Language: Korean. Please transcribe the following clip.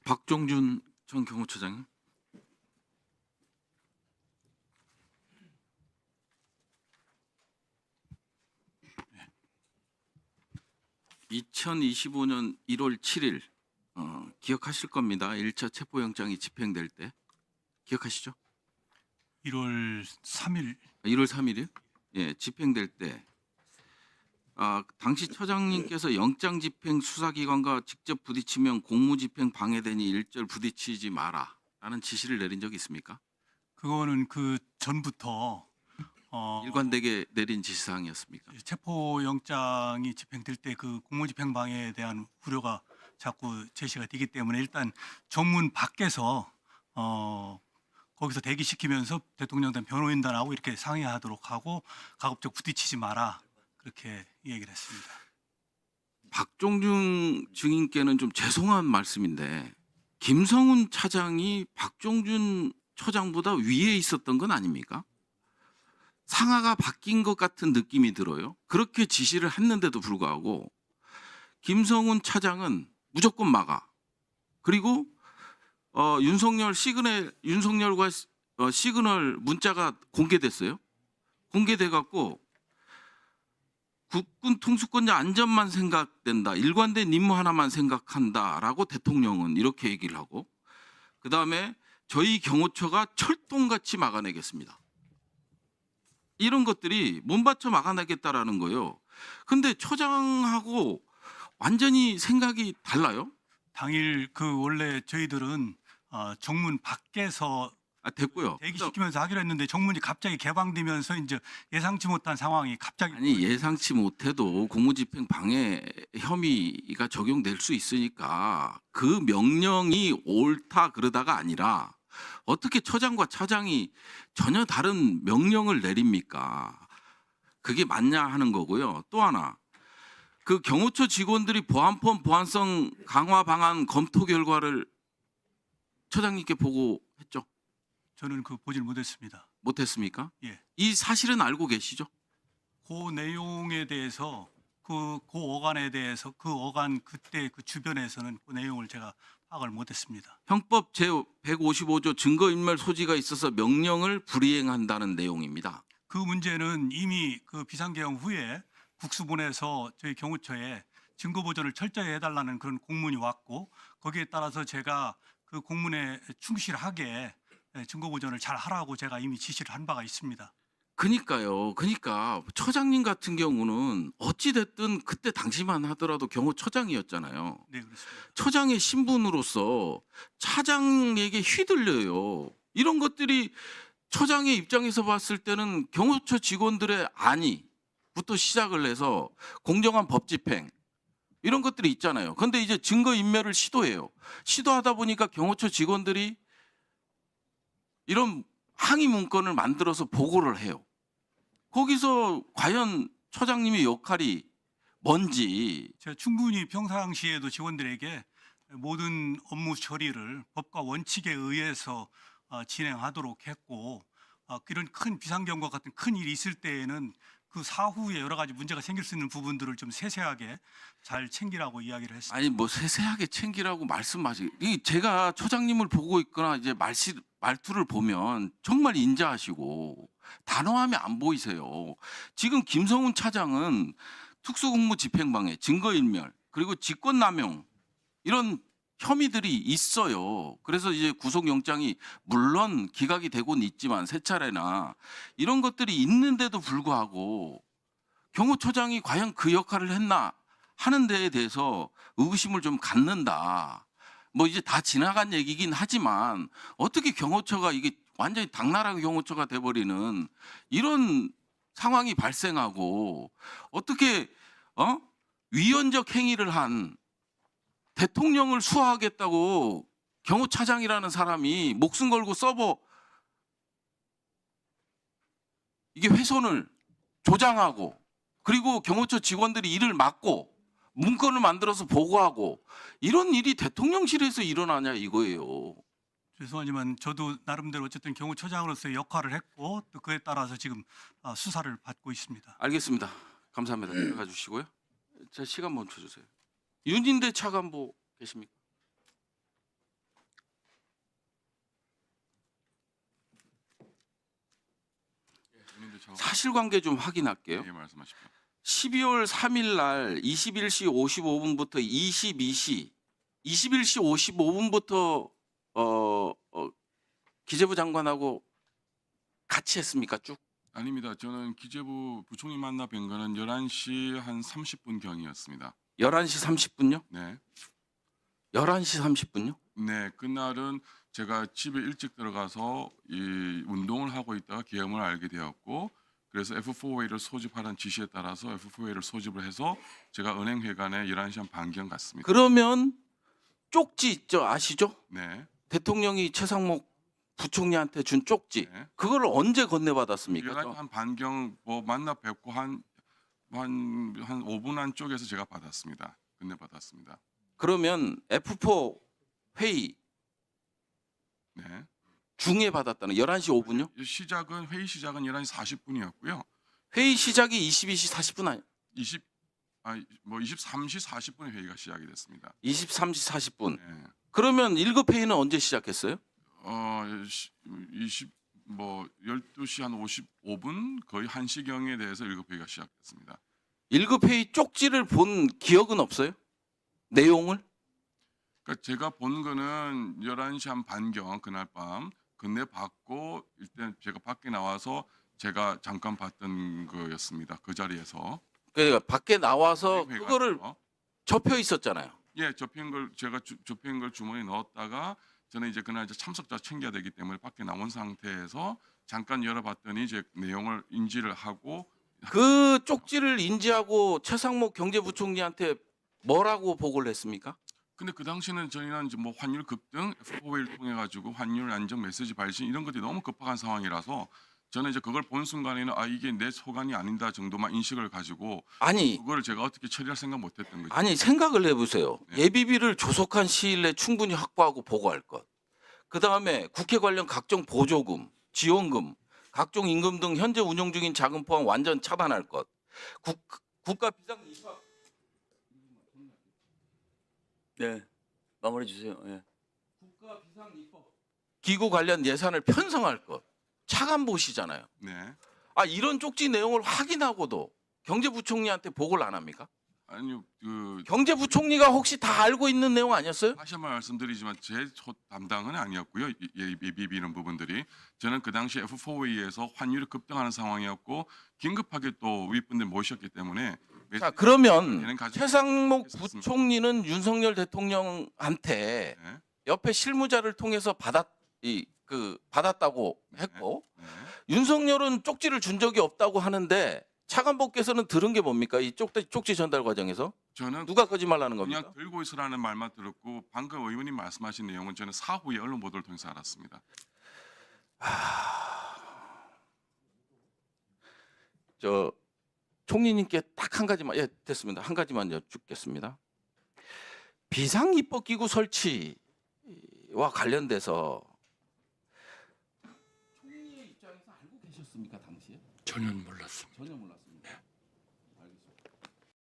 박종준 전 경호처장님. 2025년 1월 7일 기억하실 겁니다. 1차 체포영장이 집행될 때 기억하시죠? 1월 3일 1월 3일이요? 예, 집행될 때 당시 처장님께서 영장 집행 수사기관과 직접 부딪히면 공무집행 방해되니 일절 부딪히지 마라라는 지시를 내린 적이 있습니까? 그거는 그 전부터 일관되게 내린 지시사항이었습니까? 체포 영장이 집행될 때 그 공무집행 방해에 대한 우려가 자꾸 제시가 되기 때문에 일단 정문 밖에서 거기서 대기시키면서 대통령단 변호인단하고 이렇게 상의하도록 하고 가급적 부딪히지 마라 그렇게 얘기를 했습니다. 박종준 증인께는 좀 죄송한 말씀인데 김성훈 차장이 박종준 처장보다 위에 있었던 건 아닙니까? 상하가 바뀐 것 같은 느낌이 들어요. 그렇게 지시를 했는데도 불구하고 김성훈 차장은 무조건 막아. 그리고 윤석열과 시그널 문자가 공개됐어요. 공개돼 갖고 국군 통수권자 안전만 생각된다. 일관된 임무 하나만 생각한다라고 대통령은 이렇게 얘기를 하고 그다음에 저희 경호처가 철동같이 막아내겠습니다. 이런 것들이 몸바쳐 막아내겠다라는 거예요. 근데 처장하고 완전히 생각이 달라요. 당일 그 원래 저희들은 정문 밖에서 됐고요. 대기시키면서 하기로 했는데 정문이 갑자기 개방되면서 이제 예상치 못한 상황이 갑자기 아니 예상치 못해도 공무집행 방해 혐의가 적용될 수 있으니까 그 명령이 옳다 그러다가 아니라 어떻게 처장과 차장이 전혀 다른 명령을 내립니까? 그게 맞냐 하는 거고요. 또 하나 그 경호처 직원들이 보안법 보안성 강화 방안 검토 결과를 처장님께 보고했죠? 저는 그 보질 못했습니다. 못했습니까? 예. 이 사실은 알고 계시죠? 그 내용에 대해서 그 어간에 대해서 그 어간 그때 그 주변에서는 그 내용을 제가 파악을 못했습니다. 형법 제155조 증거인멸 소지가 있어서 명령을 불이행한다는 내용입니다. 그 문제는 이미 그 비상계엄 후에 국수본에서 저희 경호처에 증거 보존을 철저히 해달라는 그런 공문이 왔고 거기에 따라서 제가 그 공문에 충실하게 증거 보존을 잘 하라고 제가 이미 지시를 한 바가 있습니다. 그러니까 처장님 같은 경우는 어찌 됐든 그때 당시만 하더라도 경호처장이었잖아요. 네, 그렇습니다. 처장의 신분으로서 차장에게 휘둘려요. 이런 것들이 처장의 입장에서 봤을 때는 경호처 직원들의 안위부터 시작을 해서 공정한 법 집행 이런 것들이 있잖아요. 그런데 이제 증거 인멸을 시도해요. 시도하다 보니까 경호처 직원들이 이런 항의 문건을 만들어서 보고를 해요. 거기서 과연 처장님의 역할이 뭔지 제가 충분히 평상시에도 직원들에게 모든 업무 처리를 법과 원칙에 의해서 진행하도록 했고 이런 큰 비상경과 같은 큰 일이 있을 때에는 그 사후에 여러 가지 문제가 생길 수 있는 부분들을 좀 세세하게 잘 챙기라고 이야기를 했습니다. 아니 뭐 세세하게 챙기라고 말씀하시. 제가 처장님을 보고 있거나 이제 말투를 보면 정말 인자하시고 단호함이 안 보이세요. 지금 김성훈 차장은 특수공무 집행방해, 증거인멸 그리고 직권남용 이런 혐의들이 있어요. 그래서 이제 구속영장이 물론 기각이 되고는 있지만 세 차례나 이런 것들이 있는데도 불구하고 경호처장이 과연 그 역할을 했나 하는 데에 대해서 의구심을 좀 갖는다. 뭐 이제 다 지나간 얘기긴 하지만 어떻게 경호처가 이게 완전히 당나라 경호처가 돼버리는 이런 상황이 발생하고 어떻게 위헌적 행위를 한 대통령을 수사하겠다고 경호차장이라는 사람이 목숨 걸고 서버 이게 훼손을 조장하고 그리고 경호처 직원들이 일을 막고 문건을 만들어서 보고하고 이런 일이 대통령실에서 일어나냐 이거예요. 죄송하지만 저도 나름대로 어쨌든 경호처장으로서의 역할을 했고 또 그에 따라서 지금 수사를 받고 있습니다. 알겠습니다. 감사합니다. 들어가 주시고요. 제 시간 멈춰 주세요. 윤인대 차관보 계십니까? 사실관계 좀 확인할게요. 예, 말씀하십시오. 12월 3일 날 21시 55분부터 22시 21시 55분부터 기재부 장관하고 같이 했습니까? 쭉? 아닙니다. 저는 기재부 부총리 만나 뵌 거는 11시 한 30분 경이었습니다. 11시 30분요? 네. 11시 30분요? 네, 그날은 제가 집에 일찍 들어가서 이 운동을 하고 있다가 계엄을 알게 되었고, 그래서 F4A를 소집하라는 지시에 따라서 F4A를 소집을 해서 제가 은행회관에 11시 한 반경 갔습니다. 그러면 쪽지 있죠? 아시죠? 네, 대통령이 최상목 부총리한테 준 쪽지. 네. 그걸 언제 건네받았습니까? 11시 한 반경 뭐 만나 뵙고 한 5분 안쪽에서 제가 받았습니다. 건네받았습니다. 그러면 F4 회의 네. 중에 받았다는 11시 5분요? 회의 시작은 11시 40분이었고요. 회의 시작이 22시 40분 아니 23시 40분에 회의가 시작이 됐습니다. 23시 40분. 네. 그러면 1급 회의는 언제 시작했어요? 12시 한 55분 거의 1시경에 대해서 1급 회의가 시작됐습니다. 1급 회의 쪽지를 본 기억은 없어요? 내용을? 그러니까 제가 본 거는 11시 한 반경 그날 밤 건네 받고 일단 제가 밖에 나와서 제가 잠깐 봤던 거였습니다. 그 자리에서. 그러니까 밖에 나와서 회의가 그거를 있어서. 접혀 있었잖아요. 예, 접힌 걸 제가 접힌 걸 주머니에 넣었다가 저는 이제 그날 이제 참석자 챙겨야 되기 때문에 밖에 나온 상태에서 잠깐 열어봤더니 이제 내용을 인지를 하고 그 쪽지를 인지하고 최상목 경제부총리한테 뭐라고 보고를 했습니까? 근데 그 당시는 저희는 이제 뭐 환율 급등, F4A를 통해 가지고 환율 안정 메시지 발신 이런 것들이 너무 급박한 상황이라서 저는 이제 그걸 본 순간에는 아 이게 내 소관이 아니다 정도만 인식을 가지고 아니 그거를 제가 어떻게 처리할 생각 못했던 거죠. 아니 생각을 해보세요. 네. 예비비를 조속한 시일 내에 충분히 확보하고 보고할 것. 그 다음에 국회 관련 각종 보조금, 지원금, 각종 임금 등 현재 운영 중인 자금 포함 완전 차단할 것. 국가 비상 입학 네, 마무리해 주세요. 예. 국가 비상 입법 기구 관련 예산을 편성할 것. 차관보시잖아요. 네. 아 이런 쪽지 내용을 확인하고도 경제부총리한테 보고를 안 합니까? 아니요. 그 경제부총리가 혹시 다 알고 있는 내용 아니었어요? 다시 한번 말씀드리지만 제 담당은 아니었고요. 예비비는 부분들이 저는 그 당시 F4A에서 환율이 급등하는 상황이었고 긴급하게 또 윗분들 모셨기 때문에 자 그러면 얘는 가지고 최상목 있었습니다. 부총리는 윤석열 대통령한테 네. 옆에 실무자를 통해서 받았다고 했고 네. 윤석열은 쪽지를 준 적이 없다고 하는데 차관보께서는 들은 게 뭡니까? 이 쪽지 전달 과정에서 저는 누가 거짓말하는 그냥 겁니까? 들고 있으라는 말만 들었고 방금 의원님 말씀하신 내용은 저는 사후에 언론 보도를 통해서 알았습니다. 저 총리님께 딱 한 가지만 됐습니다. 한 가지만 여쭙겠습니다. 비상입법기구 설치와 관련돼서 총리의 입장에서 알고 계셨습니까 당시에? 전혀 몰랐습니다. 전혀 몰랐어요.